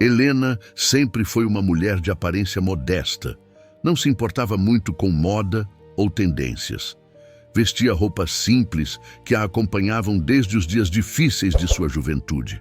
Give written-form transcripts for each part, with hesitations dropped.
Helena sempre foi uma mulher de aparência modesta. Não se importava muito com moda ou tendências. Vestia roupas simples que a acompanhavam desde os dias difíceis de sua juventude.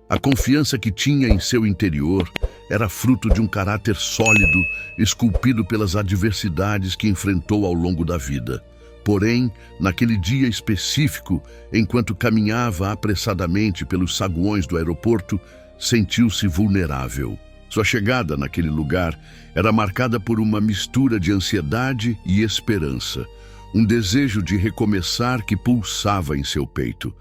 A confiança que tinha em seu interior era fruto de um caráter sólido, esculpido pelas adversidades que enfrentou ao longo da vida. Porém, naquele dia específico, enquanto caminhava apressadamente pelos saguões do aeroporto, sentiu-se vulnerável. Sua chegada naquele lugar era marcada por uma mistura de ansiedade e esperança, um desejo de recomeçar que pulsava em seu peito.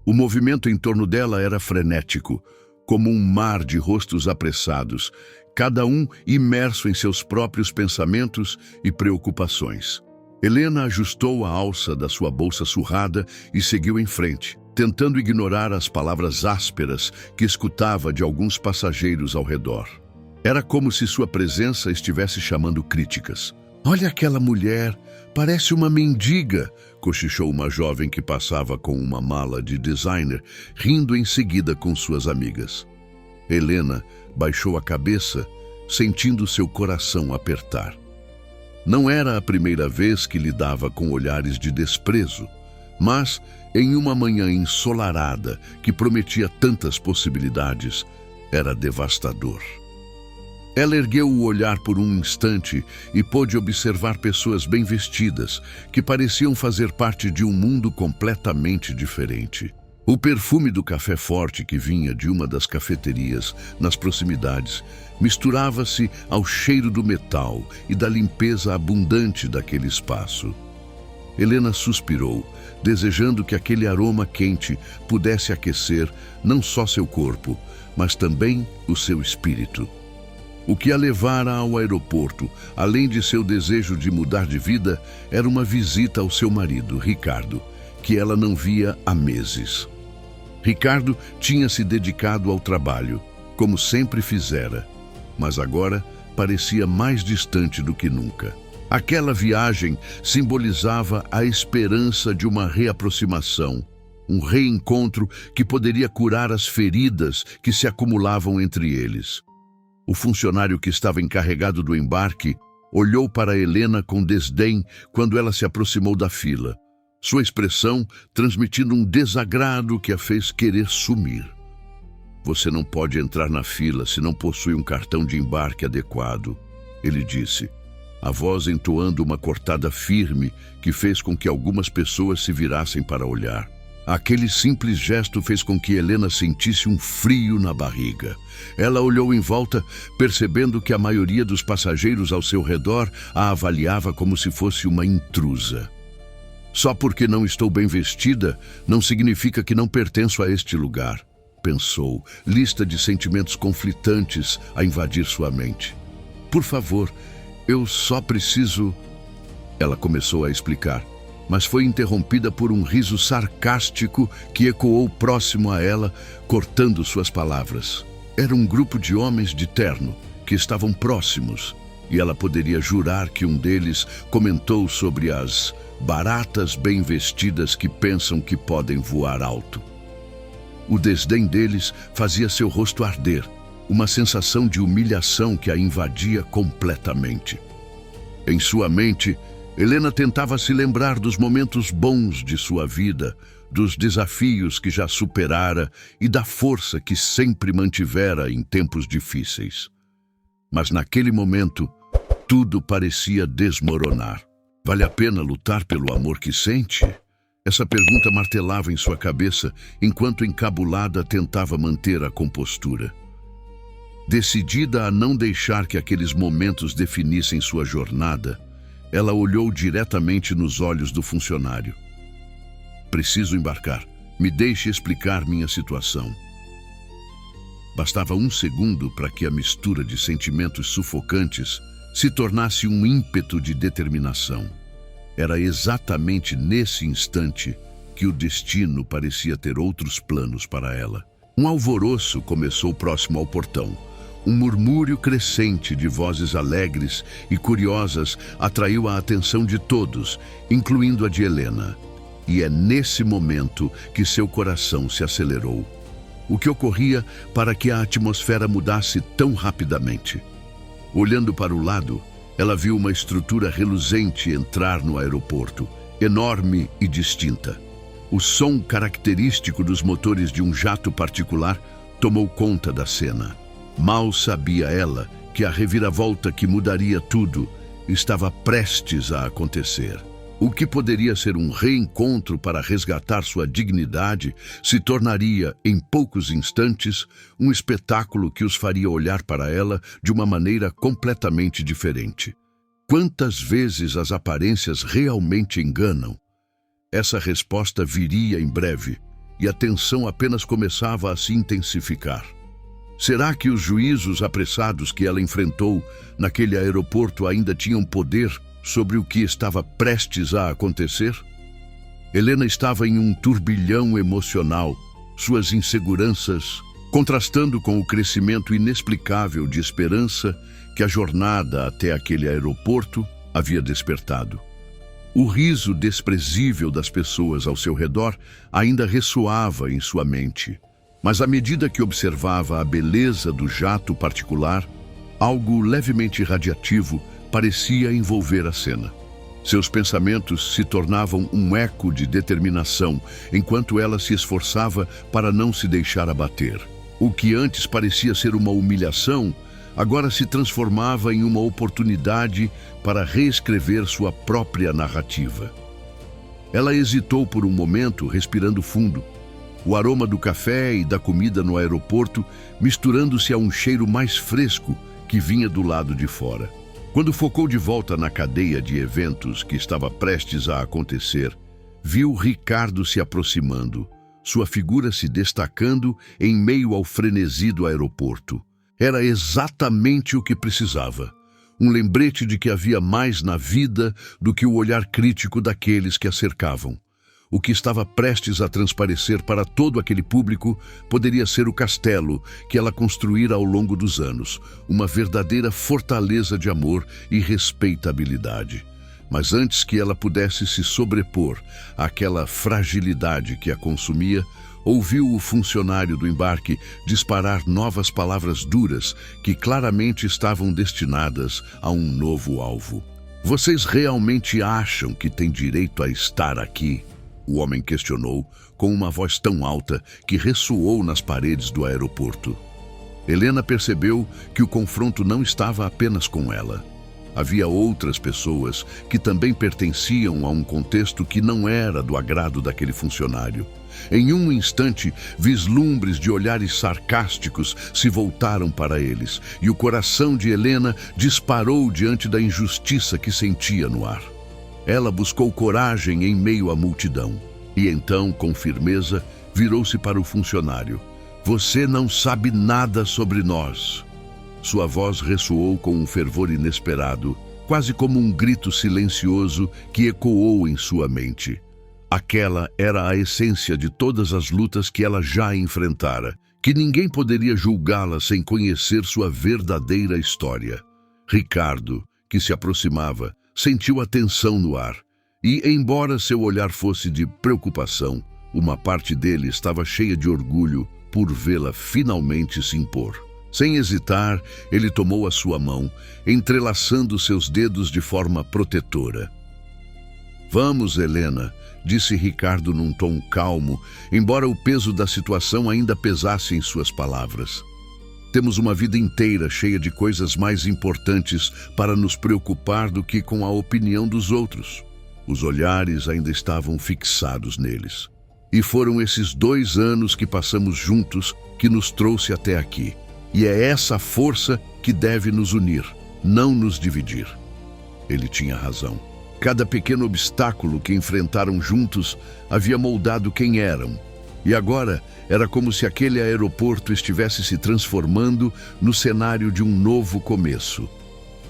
O movimento em torno dela era frenético, como um mar de rostos apressados, cada um imerso em seus próprios pensamentos e preocupações. Helena ajustou a alça da sua bolsa surrada e seguiu em frente, tentando ignorar as palavras ásperas que escutava de alguns passageiros ao redor. Era como se sua presença estivesse chamando críticas. "Olha aquela mulher, parece uma mendiga", cochichou uma jovem que passava com uma mala de designer, rindo em seguida com suas amigas. Helena baixou a cabeça, sentindo seu coração apertar. Não era a primeira vez que lidava com olhares de desprezo, mas, em uma manhã ensolarada que prometia tantas possibilidades, era devastador. Ela ergueu o olhar por um instante e pôde observar pessoas bem vestidas, que pareciam fazer parte de um mundo completamente diferente. O perfume do café forte que vinha de uma das cafeterias nas proximidades misturava-se ao cheiro do metal e da limpeza abundante daquele espaço. Helena suspirou, desejando que aquele aroma quente pudesse aquecer não só seu corpo, mas também o seu espírito. O que a levara ao aeroporto, além de seu desejo de mudar de vida, era uma visita ao seu marido, Ricardo, que ela não via há meses. Ricardo tinha se dedicado ao trabalho, como sempre fizera, mas agora parecia mais distante do que nunca. Aquela viagem simbolizava a esperança de uma reaproximação, um reencontro que poderia curar as feridas que se acumulavam entre eles. O funcionário que estava encarregado do embarque olhou para Helena com desdém quando ela se aproximou da fila, sua expressão transmitindo um desagrado que a fez querer sumir. "Você não pode entrar na fila se não possui um cartão de embarque adequado", ele disse, a voz entoando uma cortada firme que fez com que algumas pessoas se virassem para olhar. Aquele simples gesto fez com que Helena sentisse um frio na barriga. Ela olhou em volta, percebendo que a maioria dos passageiros ao seu redor a avaliava como se fosse uma intrusa. "Só porque não estou bem vestida, não significa que não pertenço a este lugar", pensou, lista de sentimentos conflitantes a invadir sua mente. "Por favor, eu só preciso..." Ela começou a explicar, mas foi interrompida por um riso sarcástico que ecoou próximo a ela, cortando suas palavras. Era um grupo de homens de terno que estavam próximos, e ela poderia jurar que um deles comentou sobre as baratas bem vestidas que pensam que podem voar alto. O desdém deles fazia seu rosto arder, uma sensação de humilhação que a invadia completamente. Em sua mente, Helena tentava se lembrar dos momentos bons de sua vida, dos desafios que já superara e da força que sempre mantivera em tempos difíceis. Mas naquele momento, tudo parecia desmoronar. Vale a pena lutar pelo amor que sente? Essa pergunta martelava em sua cabeça enquanto encabulada tentava manter a compostura. Decidida a não deixar que aqueles momentos definissem sua jornada, ela olhou diretamente nos olhos do funcionário. "Preciso embarcar. Me deixe explicar minha situação." Bastava um segundo para que a mistura de sentimentos sufocantes se tornasse um ímpeto de determinação. Era exatamente nesse instante que o destino parecia ter outros planos para ela. Um alvoroço começou próximo ao portão. Um murmúrio crescente de vozes alegres e curiosas atraiu a atenção de todos, incluindo a de Helena. E é nesse momento que seu coração se acelerou. O que ocorria para que a atmosfera mudasse tão rapidamente? Olhando para o lado, ela viu uma estrutura reluzente entrar no aeroporto, enorme e distinta. O som característico dos motores de um jato particular tomou conta da cena. Mal sabia ela que a reviravolta que mudaria tudo estava prestes a acontecer. O que poderia ser um reencontro para resgatar sua dignidade se tornaria, em poucos instantes, um espetáculo que os faria olhar para ela de uma maneira completamente diferente. Quantas vezes as aparências realmente enganam? Essa resposta viria em breve, e a tensão apenas começava a se intensificar. Será que os juízos apressados que ela enfrentou naquele aeroporto ainda tinham poder sobre o que estava prestes a acontecer? Helena estava em um turbilhão emocional, suas inseguranças contrastando com o crescimento inexplicável de esperança que a jornada até aquele aeroporto havia despertado. O riso desprezível das pessoas ao seu redor ainda ressoava em sua mente, mas à medida que observava a beleza do jato particular, algo levemente radiativo parecia envolver a cena. Seus pensamentos se tornavam um eco de determinação, enquanto ela se esforçava para não se deixar abater. O que antes parecia ser uma humilhação, agora se transformava em uma oportunidade para reescrever sua própria narrativa. Ela hesitou por um momento, respirando fundo. O aroma do café e da comida no aeroporto misturando-se a um cheiro mais fresco que vinha do lado de fora. Quando focou de volta na cadeia de eventos que estava prestes a acontecer, viu Ricardo se aproximando, sua figura se destacando em meio ao frenesi do aeroporto. Era exatamente o que precisava. Um lembrete de que havia mais na vida do que o olhar crítico daqueles que a cercavam. O que estava prestes a transparecer para todo aquele público poderia ser o castelo que ela construíra ao longo dos anos, uma verdadeira fortaleza de amor e respeitabilidade. Mas antes que ela pudesse se sobrepor àquela fragilidade que a consumia, ouviu o funcionário do embarque disparar novas palavras duras que claramente estavam destinadas a um novo alvo. "Vocês realmente acham que têm direito a estar aqui?" O homem questionou, com uma voz tão alta que ressoou nas paredes do aeroporto. Helena percebeu que o confronto não estava apenas com ela. Havia outras pessoas que também pertenciam a um contexto que não era do agrado daquele funcionário. Em um instante, vislumbres de olhares sarcásticos se voltaram para eles, e o coração de Helena disparou diante da injustiça que sentia no ar. Ela buscou coragem em meio à multidão, e então, com firmeza, virou-se para o funcionário. "Você não sabe nada sobre nós." Sua voz ressoou com um fervor inesperado, quase como um grito silencioso que ecoou em sua mente. Aquela era a essência de todas as lutas que ela já enfrentara, que ninguém poderia julgá-la sem conhecer sua verdadeira história. Ricardo, que se aproximava, sentiu a tensão no ar, e, embora seu olhar fosse de preocupação, uma parte dele estava cheia de orgulho por vê-la finalmente se impor. Sem hesitar, ele tomou a sua mão, entrelaçando seus dedos de forma protetora. "Vamos, Helena", disse Ricardo num tom calmo, embora o peso da situação ainda pesasse em suas palavras. "Temos uma vida inteira cheia de coisas mais importantes para nos preocupar do que com a opinião dos outros." Os olhares ainda estavam fixados neles. "E foram esses 2 anos que passamos juntos que nos trouxe até aqui. E é essa força que deve nos unir, não nos dividir." Ele tinha razão. Cada pequeno obstáculo que enfrentaram juntos havia moldado quem eram. E agora era como se aquele aeroporto estivesse se transformando no cenário de um novo começo.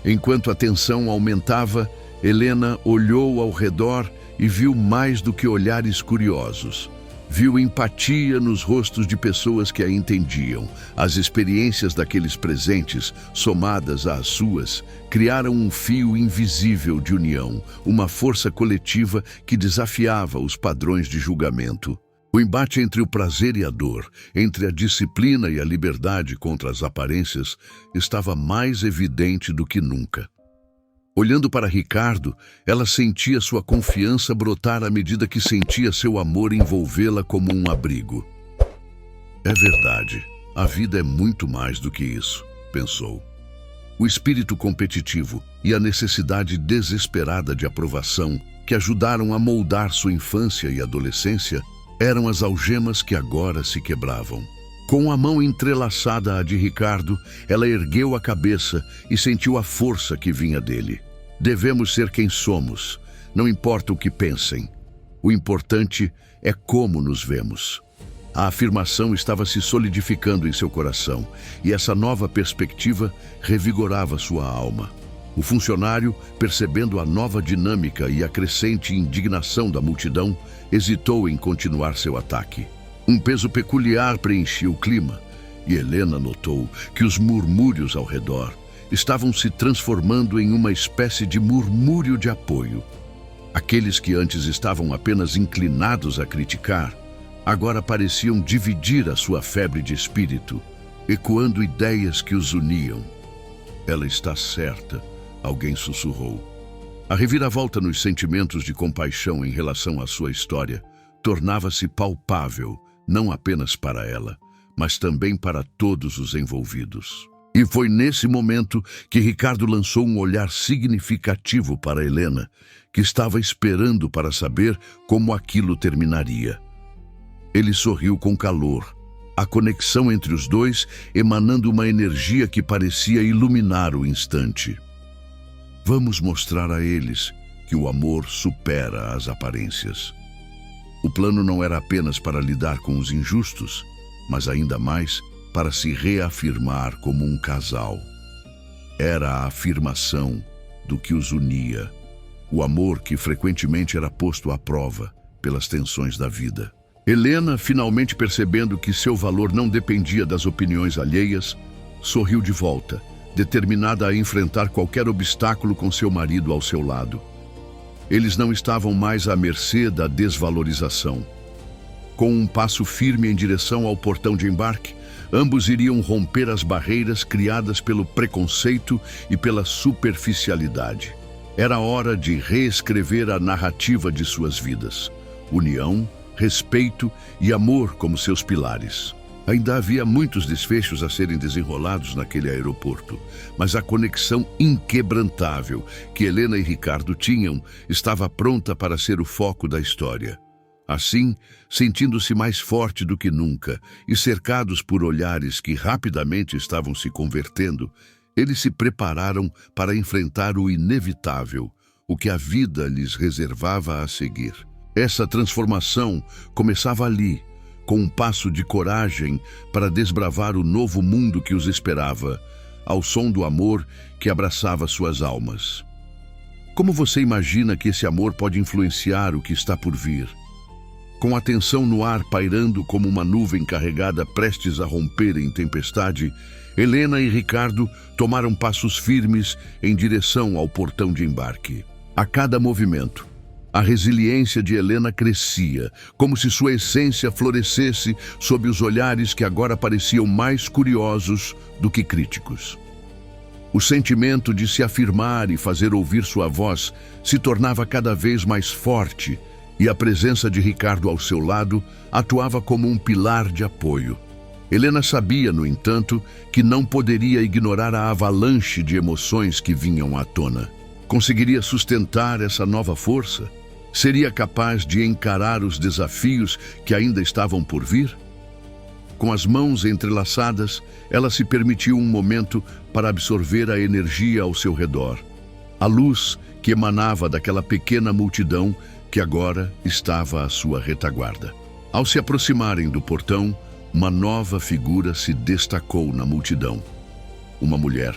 Enquanto a tensão aumentava, Helena olhou ao redor e viu mais do que olhares curiosos. Viu empatia nos rostos de pessoas que a entendiam. As experiências daqueles presentes, somadas às suas, criaram um fio invisível de união, uma força coletiva que desafiava os padrões de julgamento. O O embate entre o prazer e a dor, entre a disciplina e a liberdade contra as aparências, estava mais evidente do que nunca. Olhando para Ricardo, ela sentia sua confiança brotar à medida que sentia seu amor envolvê-la como um abrigo. É verdade, a vida é muito mais do que isso, pensou. O espírito competitivo e a necessidade desesperada de aprovação que ajudaram a moldar sua infância e adolescência eram as algemas que agora se quebravam. Com a mão entrelaçada à de Ricardo, ela ergueu a cabeça e sentiu a força que vinha dele. Devemos ser quem somos, não importa o que pensem. O importante é como nos vemos. A afirmação estava se solidificando em seu coração, e essa nova perspectiva revigorava sua alma. O funcionário, percebendo a nova dinâmica e a crescente indignação da multidão, hesitou em continuar seu ataque. Um peso peculiar preenchia o clima, e Helena notou que os murmúrios ao redor estavam se transformando em uma espécie de murmúrio de apoio. Aqueles que antes estavam apenas inclinados a criticar, agora pareciam dividir a sua febre de espírito, ecoando ideias que os uniam. Ela está certa, alguém sussurrou. A reviravolta nos sentimentos de compaixão em relação à sua história tornava-se palpável, não apenas para ela, mas também para todos os envolvidos. E foi nesse momento que Ricardo lançou um olhar significativo para Helena, que estava esperando para saber como aquilo terminaria. Ele sorriu com calor, a conexão entre os dois emanando uma energia que parecia iluminar o instante. Vamos mostrar a eles que o amor supera as aparências. O plano não era apenas para lidar com os injustos, mas ainda mais para se reafirmar como um casal. Era a afirmação do que os unia, o amor que frequentemente era posto à prova pelas tensões da vida. Helena, finalmente percebendo que seu valor não dependia das opiniões alheias, sorriu de volta, determinada a enfrentar qualquer obstáculo com seu marido ao seu lado. Eles não estavam mais à mercê da desvalorização. Com um passo firme em direção ao portão de embarque, ambos iriam romper as barreiras criadas pelo preconceito e pela superficialidade. Era hora de reescrever a narrativa de suas vidas. União, respeito e amor como seus pilares. Ainda havia muitos desfechos a serem desenrolados naquele aeroporto, mas a conexão inquebrantável que Helena e Ricardo tinham estava pronta para ser o foco da história. Assim, sentindo-se mais forte do que nunca e cercados por olhares que rapidamente estavam se convertendo, eles se prepararam para enfrentar o inevitável, o que a vida lhes reservava a seguir. Essa transformação começava ali, com um passo de coragem para desbravar o novo mundo que os esperava, ao som do amor que abraçava suas almas. Como você imagina que esse amor pode influenciar o que está por vir? Com a tensão no ar pairando como uma nuvem carregada prestes a romper em tempestade, Helena e Ricardo tomaram passos firmes em direção ao portão de embarque. A cada movimento, a resiliência de Helena crescia, como se sua essência florescesse sob os olhares que agora pareciam mais curiosos do que críticos. O sentimento de se afirmar e fazer ouvir sua voz se tornava cada vez mais forte, e a presença de Ricardo ao seu lado atuava como um pilar de apoio. Helena sabia, no entanto, que não poderia ignorar a avalanche de emoções que vinham à tona. Conseguiria sustentar essa nova força? Seria capaz de encarar os desafios que ainda estavam por vir? Com as mãos entrelaçadas, ela se permitiu um momento para absorver a energia ao seu redor. A luz que emanava daquela pequena multidão que agora estava à sua retaguarda. Ao se aproximarem do portão, uma nova figura se destacou na multidão. Uma mulher,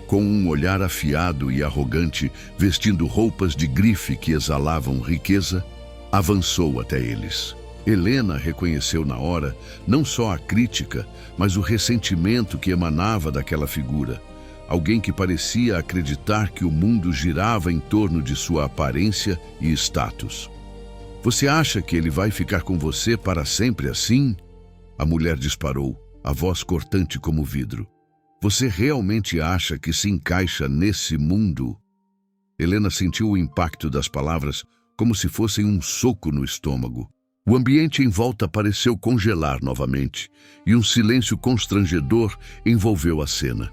com um olhar afiado e arrogante, vestindo roupas de grife que exalavam riqueza, avançou até eles. Helena reconheceu na hora não só a crítica, mas o ressentimento que emanava daquela figura. Alguém que parecia acreditar que o mundo girava em torno de sua aparência e status. Você acha que ele vai ficar com você para sempre assim? A mulher disparou, a voz cortante como vidro. Você realmente acha que se encaixa nesse mundo? Helena sentiu o impacto das palavras como se fossem um soco no estômago. O ambiente em volta pareceu congelar novamente, e um silêncio constrangedor envolveu a cena.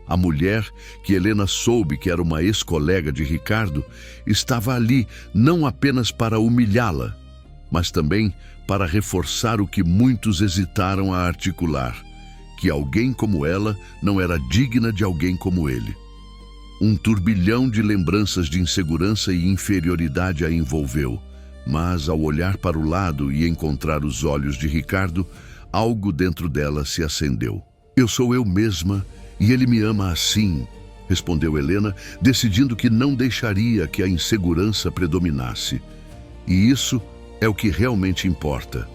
A mulher, que Helena soube que era uma ex-colega de Ricardo, estava ali não apenas para humilhá-la, mas também para reforçar o que muitos hesitaram a articular, que alguém como ela não era digna de alguém como ele. Um turbilhão de lembranças de insegurança e inferioridade a envolveu, mas ao olhar para o lado e encontrar os olhos de Ricardo, algo dentro dela se acendeu. Eu sou eu mesma e ele me ama assim, respondeu Helena, decidindo que não deixaria que a insegurança predominasse. E isso é o que realmente importa.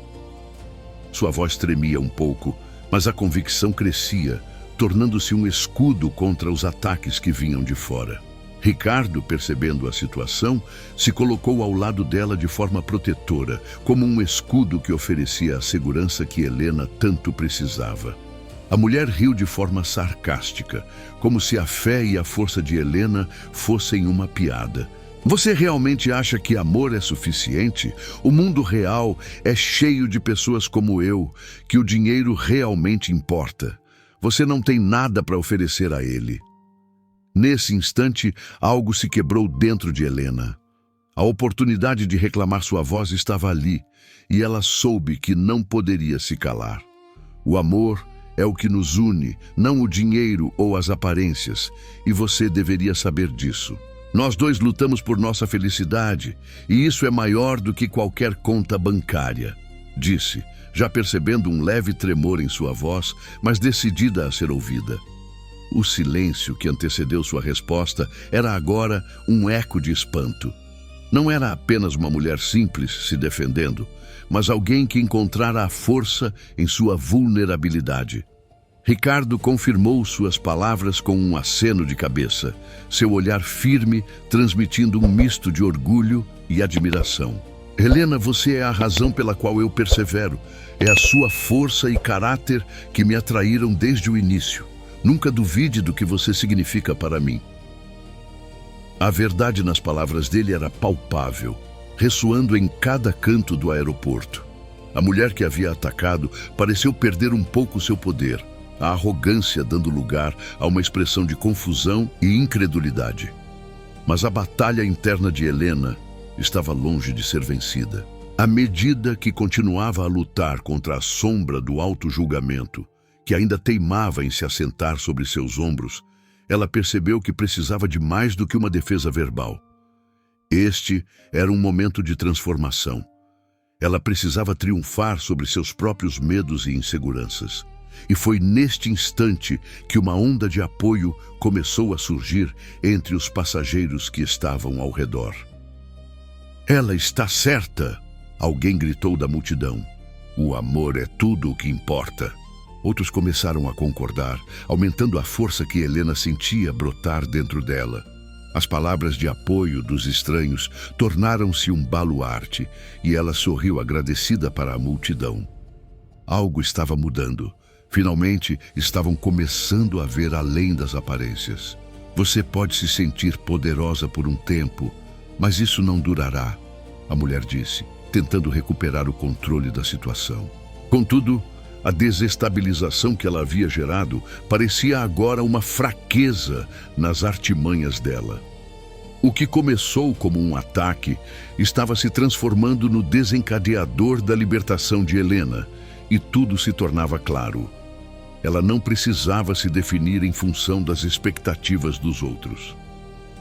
Sua voz tremia um pouco, mas a convicção crescia, tornando-se um escudo contra os ataques que vinham de fora. Ricardo, percebendo a situação, se colocou ao lado dela de forma protetora, como um escudo que oferecia a segurança que Helena tanto precisava. A mulher riu de forma sarcástica, como se a fé e a força de Helena fossem uma piada. Você realmente acha que amor é suficiente? O mundo real é cheio de pessoas como eu, que o dinheiro realmente importa. Você não tem nada para oferecer a ele. Nesse instante, algo se quebrou dentro de Helena. A oportunidade de reclamar sua voz estava ali, e ela soube que não poderia se calar. O amor é o que nos une, não o dinheiro ou as aparências, e você deveria saber disso. Nós dois lutamos por nossa felicidade, e isso é maior do que qualquer conta bancária, disse, já percebendo um leve tremor em sua voz, mas decidida a ser ouvida. O silêncio que antecedeu sua resposta era agora um eco de espanto. Não era apenas uma mulher simples se defendendo, mas alguém que encontrara a força em sua vulnerabilidade. Ricardo confirmou suas palavras com um aceno de cabeça, seu olhar firme transmitindo um misto de orgulho e admiração. Helena, você é a razão pela qual eu persevero. É a sua força e caráter que me atraíram desde o início. Nunca duvide do que você significa para mim. A verdade nas palavras dele era palpável, ressoando em cada canto do aeroporto. A mulher que havia atacado pareceu perder um pouco seu poder, a arrogância dando lugar a uma expressão de confusão e incredulidade. Mas a batalha interna de Helena estava longe de ser vencida. À medida que continuava a lutar contra a sombra do auto-julgamento, que ainda teimava em se assentar sobre seus ombros, ela percebeu que precisava de mais do que uma defesa verbal. Este era um momento de transformação. Ela precisava triunfar sobre seus próprios medos e inseguranças. E foi neste instante que uma onda de apoio começou a surgir entre os passageiros que estavam ao redor. Ela está certa! Alguém gritou da multidão. O amor é tudo o que importa. Outros começaram a concordar, aumentando a força que Helena sentia brotar dentro dela. As palavras de apoio dos estranhos tornaram-se um baluarte, e ela sorriu agradecida para a multidão. Algo estava mudando. Finalmente, estavam começando a ver além das aparências. Você pode se sentir poderosa por um tempo, mas isso não durará, a mulher disse, tentando recuperar o controle da situação. Contudo, a desestabilização que ela havia gerado parecia agora uma fraqueza nas artimanhas dela. O que começou como um ataque estava se transformando no desencadeador da libertação de Helena, e tudo se tornava claro. Ela não precisava se definir em função das expectativas dos outros.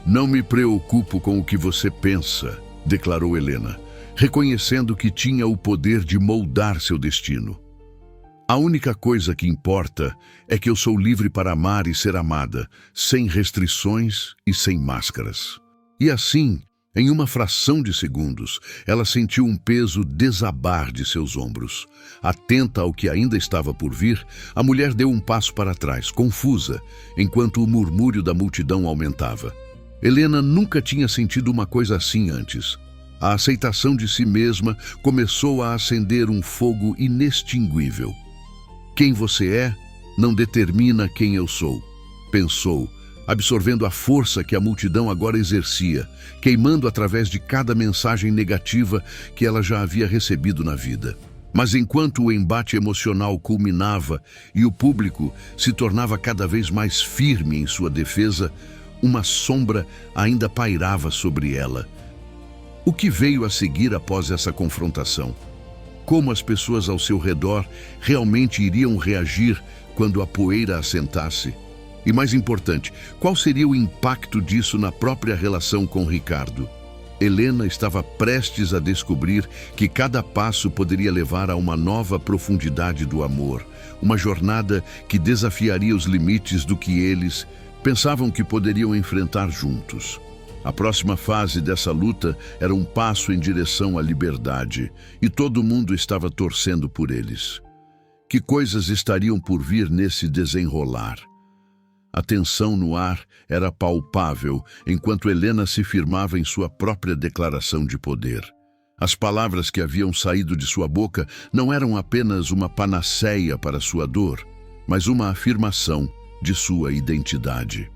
Não me preocupo com o que você pensa, declarou Helena, reconhecendo que tinha o poder de moldar seu destino. A única coisa que importa é que eu sou livre para amar e ser amada, sem restrições e sem máscaras. E assim, em uma fração de segundos, ela sentiu um peso desabar de seus ombros. Atenta ao que ainda estava por vir, a mulher deu um passo para trás, confusa, enquanto o murmúrio da multidão aumentava. Helena nunca tinha sentido uma coisa assim antes. A aceitação de si mesma começou a acender um fogo inextinguível. Quem você é não determina quem eu sou, pensou, absorvendo a força que a multidão agora exercia, queimando através de cada mensagem negativa que ela já havia recebido na vida. Mas enquanto o embate emocional culminava e o público se tornava cada vez mais firme em sua defesa, uma sombra ainda pairava sobre ela. O que veio a seguir após essa confrontação? Como as pessoas ao seu redor realmente iriam reagir quando a poeira assentasse? E mais importante, qual seria o impacto disso na própria relação com Ricardo? Helena estava prestes a descobrir que cada passo poderia levar a uma nova profundidade do amor, uma jornada que desafiaria os limites do que eles pensavam que poderiam enfrentar juntos. A próxima fase dessa luta era um passo em direção à liberdade, e todo mundo estava torcendo por eles. Que coisas estariam por vir nesse desenrolar? A tensão no ar era palpável enquanto Helena se firmava em sua própria declaração de poder. As palavras que haviam saído de sua boca não eram apenas uma panaceia para sua dor, mas uma afirmação de sua identidade.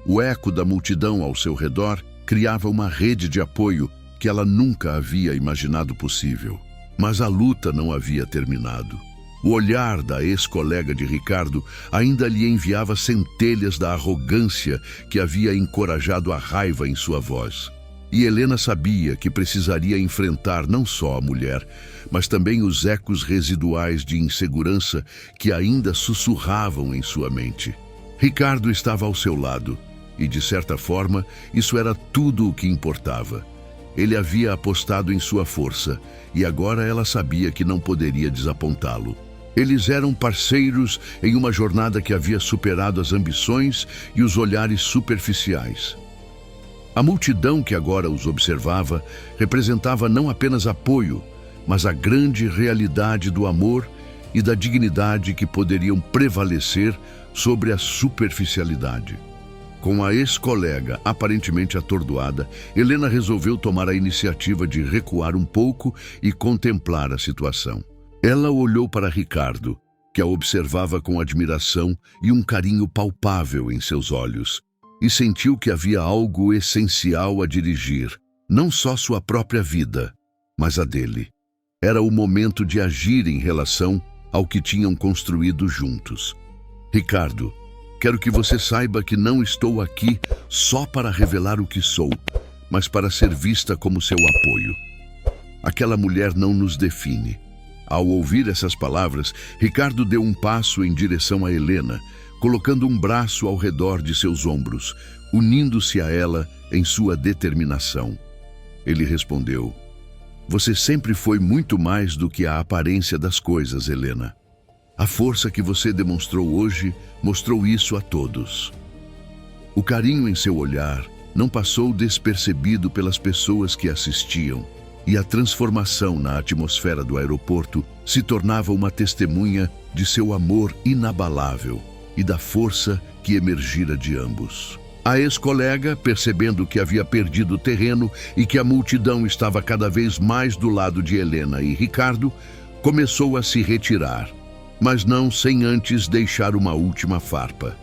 O eco da multidão ao seu redor criava uma rede de apoio que ela nunca havia imaginado possível. Mas a luta não havia terminado. O olhar da ex-colega de Ricardo ainda lhe enviava centelhas da arrogância que havia encorajado a raiva em sua voz. E Helena sabia que precisaria enfrentar não só a mulher, mas também os ecos residuais de insegurança que ainda sussurravam em sua mente. Ricardo estava ao seu lado, e de certa forma, isso era tudo o que importava. Ele havia apostado em sua força, e agora ela sabia que não poderia desapontá-lo. Eles eram parceiros em uma jornada que havia superado as ambições e os olhares superficiais. A multidão que agora os observava representava não apenas apoio, mas a grande realidade do amor e da dignidade que poderiam prevalecer sobre a superficialidade. Com a ex-colega aparentemente atordoada, Helena resolveu tomar a iniciativa de recuar um pouco e contemplar a situação. Ela olhou para Ricardo, que a observava com admiração e um carinho palpável em seus olhos, e sentiu que havia algo essencial a dirigir, não só sua própria vida, mas a dele. Era o momento de agir em relação ao que tinham construído juntos. Ricardo, quero que você saiba que não estou aqui só para revelar o que sou, mas para ser vista como seu apoio. Aquela mulher não nos define. Ao ouvir essas palavras, Ricardo deu um passo em direção a Helena, colocando um braço ao redor de seus ombros, unindo-se a ela em sua determinação. Ele respondeu: "Você sempre foi muito mais do que a aparência das coisas, Helena. A força que você demonstrou hoje mostrou isso a todos." O carinho em seu olhar não passou despercebido pelas pessoas que assistiam, e a transformação na atmosfera do aeroporto se tornava uma testemunha de seu amor inabalável e da força que emergira de ambos. A ex-colega, percebendo que havia perdido terreno e que a multidão estava cada vez mais do lado de Helena e Ricardo, começou a se retirar, mas não sem antes deixar uma última farpa.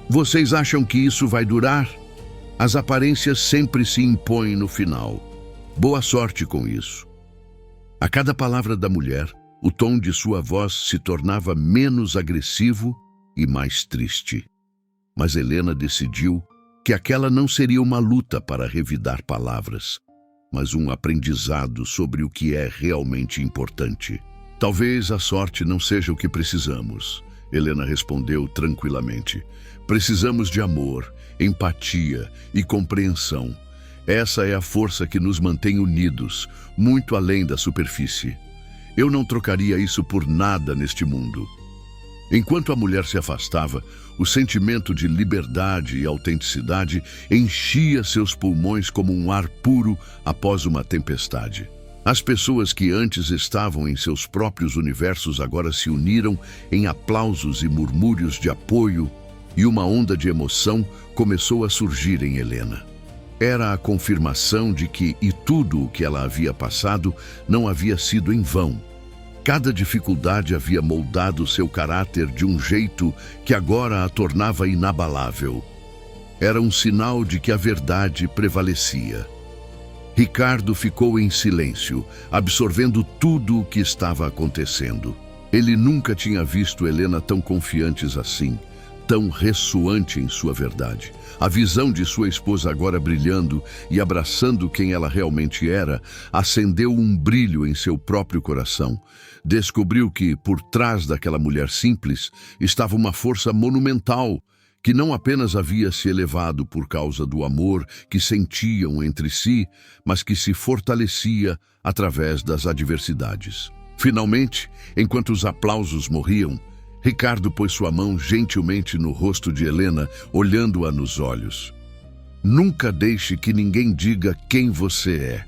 "Vocês acham que isso vai durar? As aparências sempre se impõem no final. Boa sorte com isso." A cada palavra da mulher, o tom de sua voz se tornava menos agressivo e mais triste. Mas Helena decidiu que aquela não seria uma luta para revidar palavras, mas um aprendizado sobre o que é realmente importante. "Talvez a sorte não seja o que precisamos", Helena respondeu tranquilamente. "Precisamos de amor, empatia e compreensão. Essa é a força que nos mantém unidos, muito além da superfície. Eu não trocaria isso por nada neste mundo." Enquanto a mulher se afastava, o sentimento de liberdade e autenticidade enchia seus pulmões como um ar puro após uma tempestade. As pessoas que antes estavam em seus próprios universos agora se uniram em aplausos e murmúrios de apoio, e uma onda de emoção começou a surgir em Helena. Era a confirmação de que, e tudo o que ela havia passado, não havia sido em vão. Cada dificuldade havia moldado seu caráter de um jeito que agora a tornava inabalável. Era um sinal de que a verdade prevalecia. Ricardo ficou em silêncio, absorvendo tudo o que estava acontecendo. Ele nunca tinha visto Helena tão confiante assim, tão ressoante em sua verdade. A visão de sua esposa agora brilhando e abraçando quem ela realmente era, acendeu um brilho em seu próprio coração. Descobriu que, por trás daquela mulher simples, estava uma força monumental, que não apenas havia se elevado por causa do amor que sentiam entre si, mas que se fortalecia através das adversidades. Finalmente, enquanto os aplausos morriam, Ricardo pôs sua mão gentilmente no rosto de Helena, olhando-a nos olhos. Nunca deixe que ninguém diga quem você é.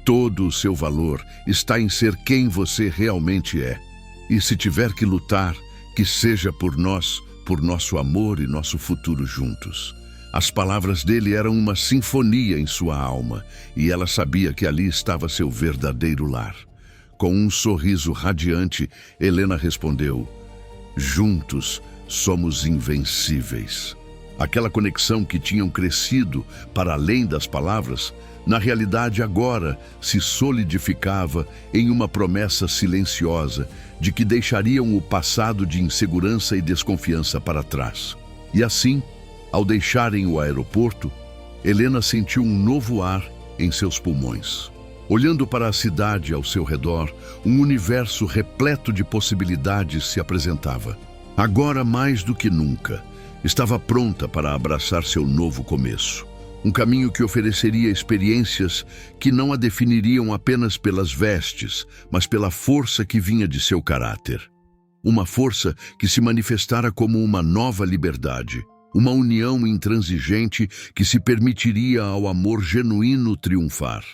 Todo o seu valor está em ser quem você realmente é. E se tiver que lutar, que seja por nós, por nosso amor e nosso futuro juntos. As palavras dele eram uma sinfonia em sua alma, e ela sabia que ali estava seu verdadeiro lar. Com um sorriso radiante, Helena respondeu: juntos somos invencíveis. Aquela conexão que tinham crescido para além das palavras, na realidade agora se solidificava em uma promessa silenciosa de que deixariam o passado de insegurança e desconfiança para trás. E assim, ao deixarem o aeroporto, Helena sentiu um novo ar em seus pulmões. Olhando para a cidade ao seu redor, um universo repleto de possibilidades se apresentava. Agora, mais do que nunca, estava pronta para abraçar seu novo começo. Um caminho que ofereceria experiências que não a definiriam apenas pelas vestes, mas pela força que vinha de seu caráter. Uma força que se manifestara como uma nova liberdade, uma união intransigente que se permitiria ao amor genuíno triunfar.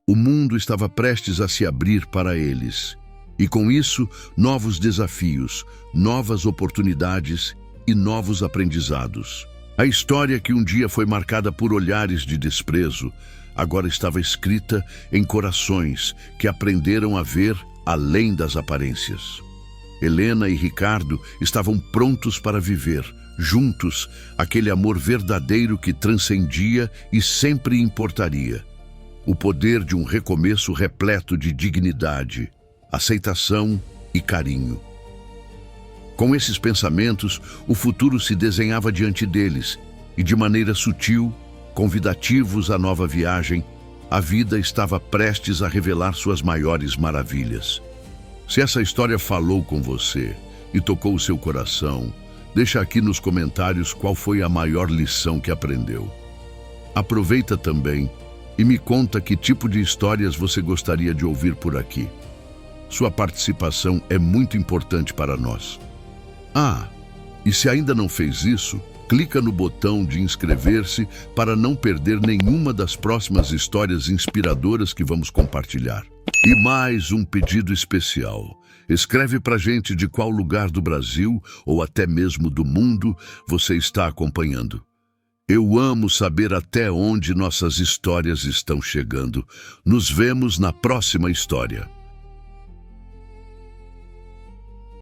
O mundo estava prestes a se abrir para eles, e com isso, novos desafios, novas oportunidades e novos aprendizados. A história que um dia foi marcada por olhares de desprezo, agora estava escrita em corações que aprenderam a ver além das aparências. Helena e Ricardo estavam prontos para viver, juntos, aquele amor verdadeiro que transcendia e sempre importaria. O poder de um recomeço repleto de dignidade, aceitação e carinho. Com esses pensamentos, o futuro se desenhava diante deles, e de maneira sutil, convidativos à nova viagem, a vida estava prestes a revelar suas maiores maravilhas. Se essa história falou com você e tocou o seu coração, deixa aqui nos comentários qual foi a maior lição que aprendeu. Aproveita também e me conta que tipo de histórias você gostaria de ouvir por aqui. Sua participação é muito importante para nós. E se ainda não fez isso, clica no botão de inscrever-se para não perder nenhuma das próximas histórias inspiradoras que vamos compartilhar. E mais um pedido especial. Escreve pra gente de qual lugar do Brasil ou até mesmo do mundo você está acompanhando. Eu amo saber até onde nossas histórias estão chegando. Nos vemos na próxima história.